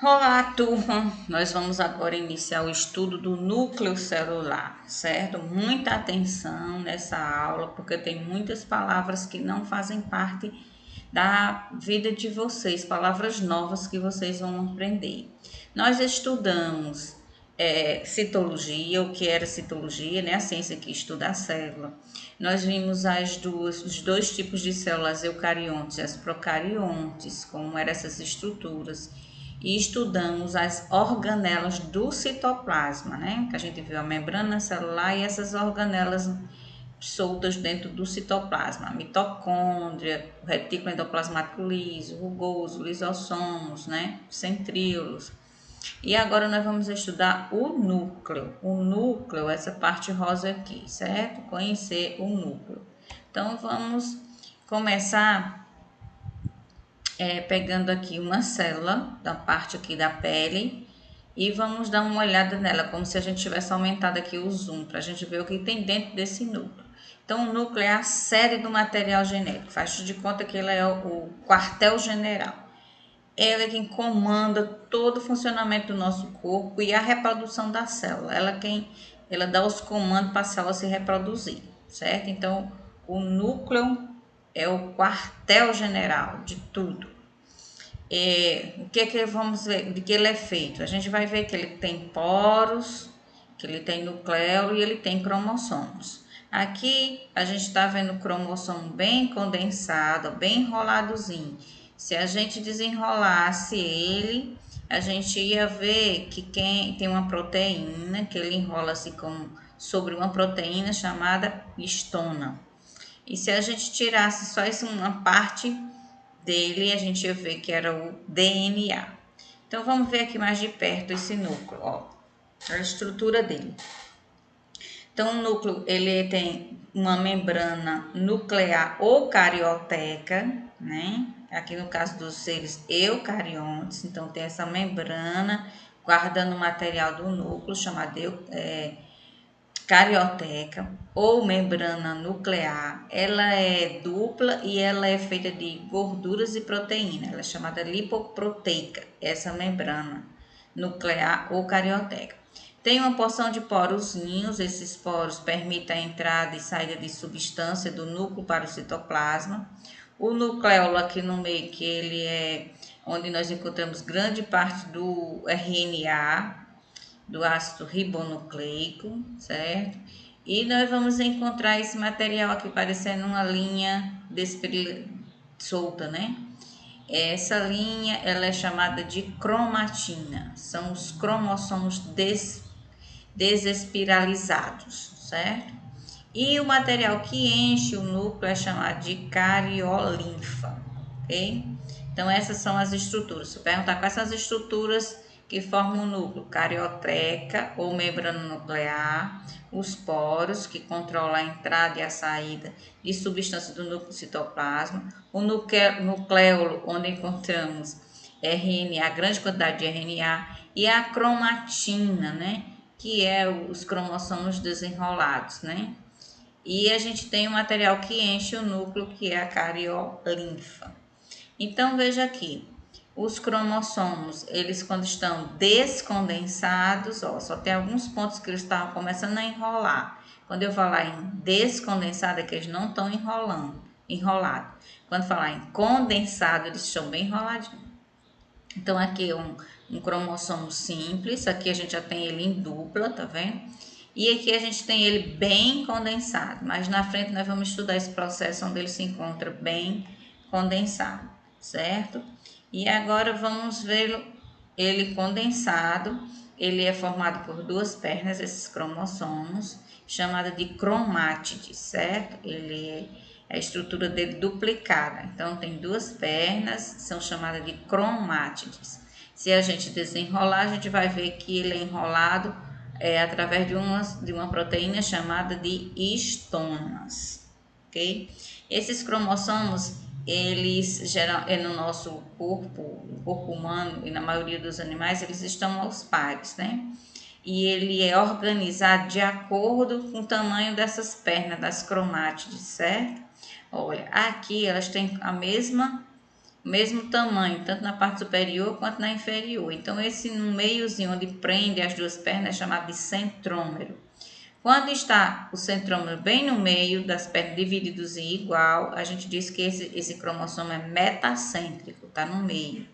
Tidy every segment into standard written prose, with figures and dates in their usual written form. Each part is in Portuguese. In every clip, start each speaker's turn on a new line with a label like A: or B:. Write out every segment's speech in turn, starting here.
A: Olá, turma! Nós vamos agora iniciar o estudo do núcleo celular, certo? Muita atenção nessa aula, porque tem muitas palavras que não fazem parte da vida de vocês, palavras novas que vocês vão aprender. Nós estudamos citologia, o que era citologia, né? A ciência que estuda a célula. Nós vimos os dois tipos de células eucariontes e as procariontes, como eram essas estruturas e estudamos as organelas do citoplasma, né? Que a gente viu a membrana celular e essas organelas soltas dentro do citoplasma, a mitocôndria, o retículo endoplasmático liso, rugoso, lisossomos, né? Centríolos. E agora nós vamos estudar o núcleo. O núcleo, essa parte rosa aqui, certo? Conhecer o núcleo. Então vamos começar pegando aqui uma célula da parte aqui da pele e vamos dar uma olhada nela, como se a gente tivesse aumentado aqui o zoom, para a gente ver o que tem dentro desse núcleo. Então, o núcleo é a sede do material genético, faz de conta que ele é o quartel-general. Ela é quem comanda todo o funcionamento do nosso corpo e a reprodução da célula. Ela dá os comandos para a célula se reproduzir, certo? Então, o núcleo é o quartel-general de tudo. O que vamos ver, de que ele é feito? A gente vai ver que ele tem poros, que ele tem nucleolo e ele tem cromossomos. Aqui a gente está vendo o cromossomo bem condensado, bem enroladozinho. Se a gente desenrolasse ele, a gente ia ver que quem tem uma proteína, que ele enrola-se sobre uma proteína chamada histona. E se a gente tirasse só uma parte dele, a gente ia ver que era o DNA. Então vamos ver aqui mais de perto esse núcleo, ó, a estrutura dele. Então o núcleo ele tem uma membrana nuclear ou carioteca, né? Aqui no caso dos seres eucariontes, então tem essa membrana guardando o material do núcleo chamado carioteca ou membrana nuclear, ela é dupla e ela é feita de gorduras e proteína. Ela é chamada lipoproteica, essa membrana nuclear ou carioteca. Tem uma porção de porozinhos, esses poros permitem a entrada e saída de substância do núcleo para o citoplasma. O nucleolo aqui no meio, que ele é onde nós encontramos grande parte do RNA, do ácido ribonucleico, certo? E nós vamos encontrar esse material aqui parecendo uma linha solta, né? Essa linha ela é chamada de cromatina, são os cromossomos desespiralizados, certo? E o material que enche o núcleo é chamado de cariolinfa, ok? Então essas são as estruturas. Se perguntar quais são as estruturas que formam o núcleo: carioteca ou membrana nuclear, os poros que controlam a entrada e a saída de substâncias do núcleo citoplasma, o nucleolo onde encontramos RNA, grande quantidade de RNA, e a cromatina, né? Que é os cromossomos desenrolados, né? E a gente tem o material que enche o núcleo, que é a cariolinfa. Então, veja aqui, os cromossomos, eles quando estão descondensados, ó, só tem alguns pontos que eles estavam começando a enrolar. Quando eu falar em descondensado, é que eles não estão enrolado. Quando falar em condensado, eles estão bem enroladinhos. Então, aqui é um cromossomo simples, aqui a gente já tem ele em dupla, tá vendo? E aqui a gente tem ele bem condensado, mas na frente nós vamos estudar esse processo onde ele se encontra bem condensado, certo? E agora vamos ver ele condensado. Ele é formado por duas pernas, esses cromossomos, chamada de cromátides, certo? A estrutura dele duplicada. Então, tem duas pernas, são chamadas de cromátides. Se a gente desenrolar, a gente vai ver que ele é enrolado através de uma proteína chamada de histonas, ok? Esses cromossomos, eles geram, no nosso corpo, no corpo humano e na maioria dos animais, eles estão aos pares, né? E ele é organizado de acordo com o tamanho dessas pernas, das cromátides, certo? Olha, aqui elas têm a mesma mesmo tamanho, tanto na parte superior quanto na inferior. Então, esse no meiozinho onde prende as duas pernas é chamado de centrômero. Quando está o centrômero bem no meio das pernas divididos em igual, a gente diz que esse cromossomo é metacêntrico, está no meio.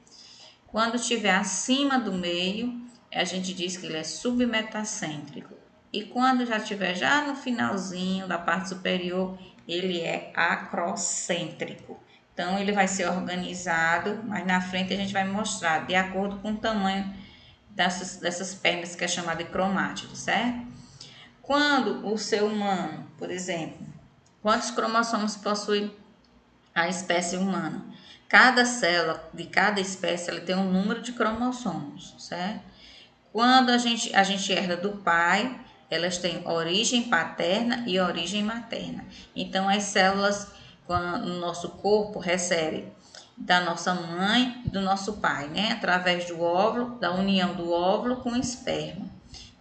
A: Quando estiver acima do meio, a gente diz que ele é submetacêntrico. E quando já estiver já no finalzinho da parte superior, ele é acrocêntrico. Então, ele vai ser organizado, mas na frente a gente vai mostrar de acordo com o tamanho dessas pernas, que é chamado de cromátido, certo? Quando o ser humano, por exemplo, quantos cromossomos possui a espécie humana? Cada célula de cada espécie ela tem um número de cromossomos, certo? Quando a gente herda do pai, elas têm origem paterna e origem materna. Então, as células no nosso corpo recebem da nossa mãe e do nosso pai, né? Através do óvulo, da união do óvulo com o esperma.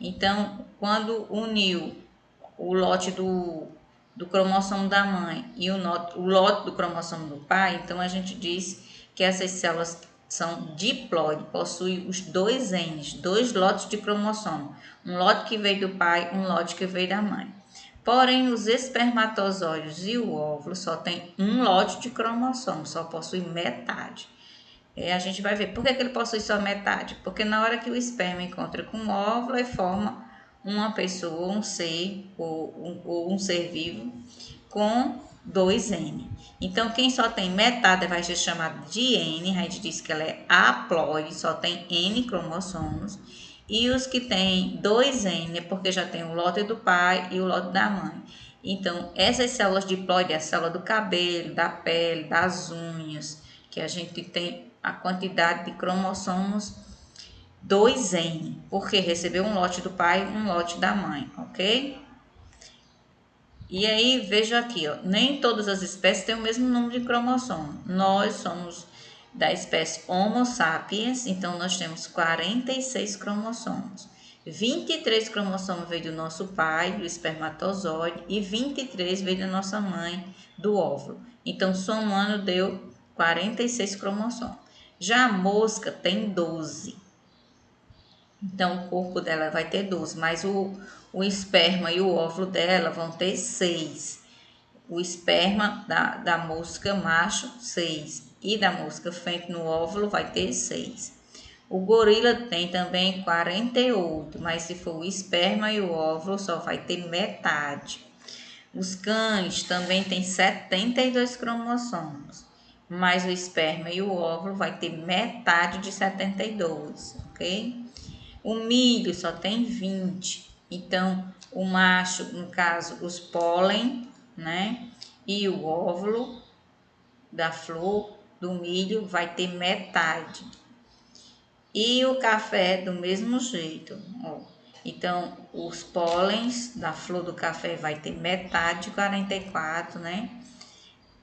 A: Então, quando uniu o lote do cromossomo da mãe e o lote do cromossomo do pai, então a gente diz que essas células são diploide, possuem os dois N's, dois lotes de cromossomo, um lote que veio do pai, um lote que veio da mãe. Porém, os espermatozoides e o óvulo só tem um lote de cromossomo, só possui metade. A gente vai ver por que ele possui só metade, porque na hora que o esperma encontra com o óvulo, ele forma uma pessoa, um ser ou um ser vivo com 2N. Então, quem só tem metade vai ser chamado de N, a gente diz que ela é haploide, só tem N cromossomos. E os que têm 2N é porque já tem o lote do pai e o lote da mãe. Então, essas células diploide é a célula do cabelo, da pele, das unhas, que a gente tem a quantidade de cromossomos 2N, porque recebeu um lote do pai e um lote da mãe, ok? E aí, veja aqui, ó, nem todas as espécies têm o mesmo número de cromossomo. Nós somos da espécie Homo sapiens, então nós temos 46 cromossomos. 23 cromossomos veio do nosso pai, do espermatozoide, e 23 veio da nossa mãe, do óvulo. Então, somando, deu 46 cromossomos. Já a mosca tem 12. Então, o corpo dela vai ter 12, mas o esperma e o óvulo dela vão ter 6. O esperma da mosca macho, 6. E da mosca fêmea no óvulo vai ter 6. O gorila tem também 48, mas se for o esperma e o óvulo, só vai ter metade. Os cães também têm 72 cromossomos, mas o esperma e o óvulo vai ter metade de 72, ok? O milho só tem 20. Então, o macho, no caso, os pólen, né? E o óvulo da flor do milho vai ter metade. E o café do mesmo jeito, ó. Então, os pólens da flor do café vai ter metade, 44, né?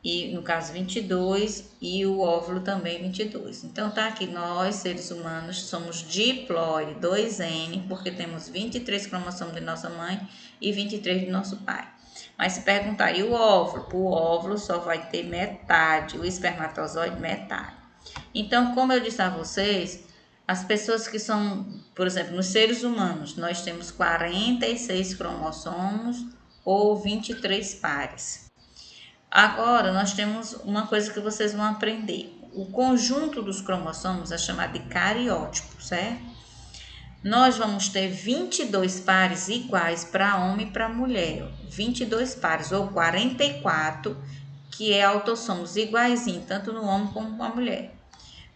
A: E no caso 22 e o óvulo também 22. Então tá aqui, nós seres humanos somos diploide 2N, porque temos 23 cromossomos de nossa mãe e 23 do nosso pai. Mas se perguntar, e o óvulo só vai ter metade, o espermatozoide metade. Então, como eu disse a vocês, as pessoas que são, por exemplo, nos seres humanos, nós temos 46 cromossomos ou 23 pares. Agora, nós temos uma coisa que vocês vão aprender. O conjunto dos cromossomos é chamado de cariótipo, certo? Nós vamos ter 22 pares iguais para homem e para mulher. 22 pares, ou 44, que é autossomos iguaizinhos, tanto no homem como na mulher.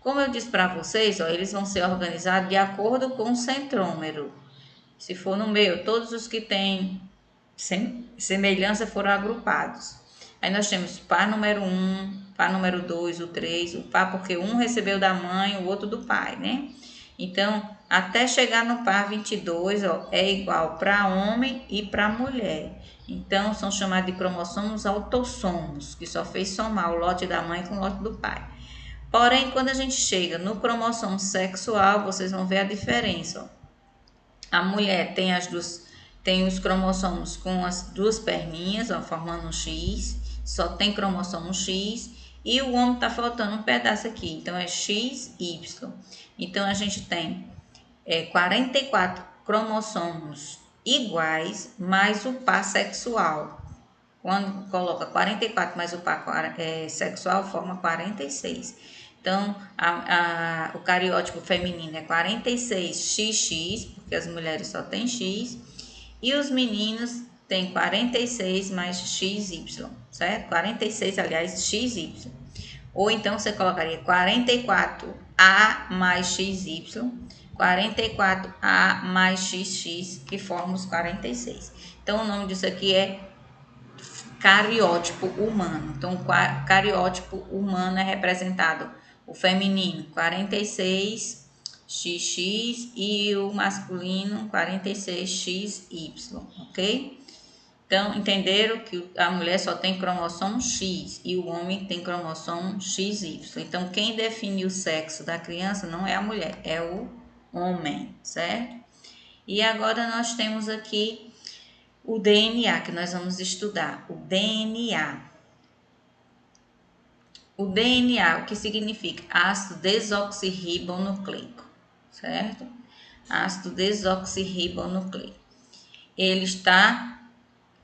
A: Como eu disse para vocês, ó, eles vão ser organizados de acordo com o centrômero. Se for no meio, todos os que têm semelhança foram agrupados. Aí nós temos par número 1, par número 2, o 3, o par porque um recebeu da mãe, o outro do pai, né? Então, até chegar no par 22, ó, é igual para homem e para mulher. Então, são chamados de cromossomos autossomos, que só fez somar o lote da mãe com o lote do pai. Porém, quando a gente chega no cromossomo sexual, vocês vão ver a diferença, ó. A mulher tem os cromossomos com as duas perninhas, ó, formando um X, só tem cromossomo X, E o homem tá faltando um pedaço aqui, então é XY. Então a gente tem 44 cromossomos iguais mais o par sexual. Quando coloca 44 mais o par sexual, forma 46. Então, o cariótipo feminino é 46XX, porque as mulheres só têm X, e os meninos têm 46 mais XY, certo? 46, aliás, XY. Ou então você colocaria 44A mais XY, 44A mais XX, que forma os 46. Então, o nome disso aqui é cariótipo humano. Então, o cariótipo humano é representado o feminino 46XX e o masculino 46XY, ok? Então, entenderam que a mulher só tem cromossomo X e o homem tem cromossomo XY. Então, quem define o sexo da criança não é a mulher, é o homem, certo? E agora nós temos aqui o DNA, que nós vamos estudar. O DNA. O DNA, o que significa? Ácido desoxirribonucleico, certo? Ácido desoxirribonucleico. Ele está,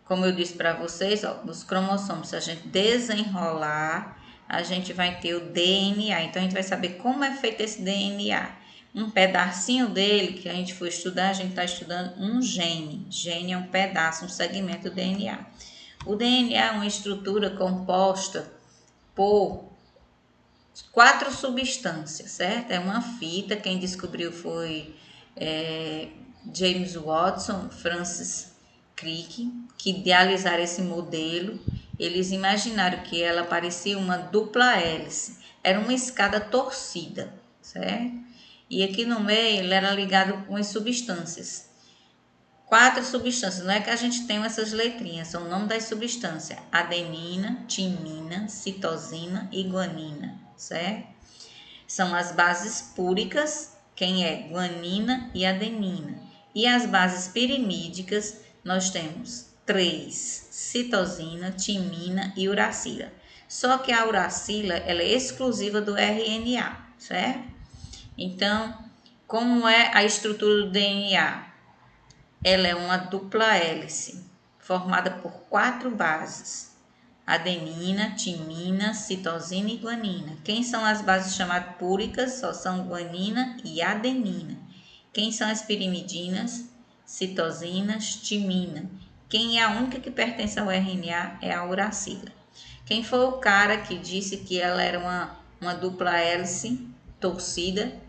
A: como eu disse para vocês, ó, nos cromossomos, se a gente desenrolar, a gente vai ter o DNA. Então, a gente vai saber como é feito esse DNA. Um pedacinho dele, que a gente for estudar, a gente está estudando um gene. Gene é um pedaço, um segmento do DNA. O DNA é uma estrutura composta por 4 substâncias, certo? É uma fita, quem descobriu foi James Watson, Francis Crick, que idealizaram esse modelo. Eles imaginaram que ela parecia uma dupla hélice, era uma escada torcida, certo? E aqui no meio ele era ligado com as substâncias. 4 substâncias, não é que a gente tem essas letrinhas, são o nome das substâncias: adenina, timina, citosina e guanina, certo? São as bases púricas, quem é guanina e adenina. E as bases pirimídicas, nós temos 3, citosina, timina e uracila. Só que a uracila, ela é exclusiva do RNA, certo? Então, como é a estrutura do DNA? Ela é uma dupla hélice, formada por 4 bases: adenina, timina, citosina e guanina. Quem são as bases chamadas púricas? Só são guanina e adenina. Quem são as pirimidinas? Citosinas, timina. Quem é a única que pertence ao RNA é a uracila. Quem foi o cara que disse que ela era uma dupla hélice torcida?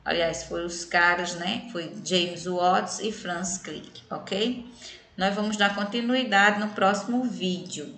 A: Aliás, foram os caras, né? Foi James Watts e Francis Crick, ok? Nós vamos dar continuidade no próximo vídeo.